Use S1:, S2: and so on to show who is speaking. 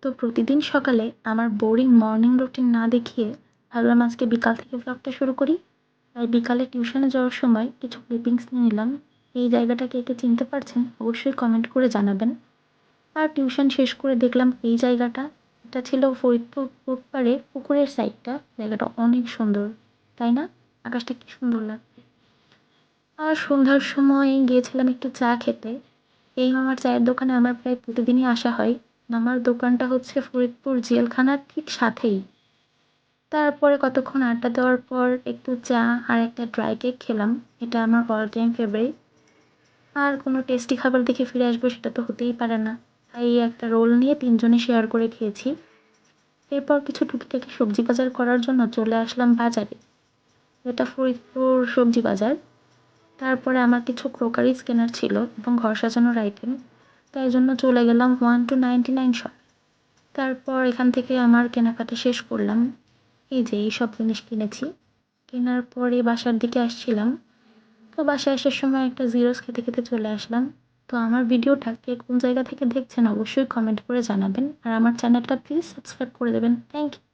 S1: তো প্রতিদিন সকালে আমার বোরিং মর্নিং রুটিন না দেখিয়ে ভাবলাম আজকে বিকাল থেকে ব্লগটা শুরু করি। আর বিকালে টিউশনে যাওয়ার সময় কিছু ক্লিপিংস নিয়ে নিলাম। এই জায়গাটা কে কে চিনতে পারছেন অবশ্যই কমেন্ট করে জানাবেন। আর টিউশন শেষ করে দেখলাম এই জায়গাটা, এটা ছিল ফরিদপুর ফুটপাড়ে পুকুরের সাইডটা। জায়গাটা অনেক সুন্দর, তাই না? আকাশটা কি সুন্দর লাগছে। আর সন্ধ্যার সময় গিয়েছিলাম একটু চা খেতে। এই মামার চায়ের দোকানে আমার প্রায় প্রতিদিনই আসা হয়। আমার দোকানটা হচ্ছে ফরিদপুর জেলখানার ঠিক সাথেই। তারপরে কতক্ষণ আড্ডা দেওয়ার পর একটু চা আর একটা ড্রাই কেক খেলাম। এটা আমার অল টাইম ফেভারিট। আর কোনো টেস্টি খাবার দেখে ফিরে আসবো সেটা তো হতেই পারে না, তাই একটা রোল নিয়ে তিনজনে শেয়ার করে খেয়েছি। এরপর কিছু টুকিটাকি সবজি বাজার করার জন্য চলে আসলাম বাজারে। এটা ফরিদপুর সবজি বাজার। তারপরে আমার কিছু ক্রোকারিজ কেনার ছিল এবং ঘর সাজানোর আইটেম, তাই জন্য চলে গেলাম 1-99 শপ। তারপর এখান থেকে আমার কেনাকাটা শেষ করলাম। এই যে এইসব জিনিস কিনেছি। কেনার পরে বাসার দিকে আসছিলাম। তো বাসায় আসার সময় একটা জিরোস খেতে খেতে চলে আসলাম। তো আমার ভিডিওটা কে কোন জায়গা থেকে দেখছেন অবশ্যই কমেন্ট করে জানাবেন, আর আমার চ্যানেলটা প্লিজ সাবস্ক্রাইব করে দেবেন। Thank you.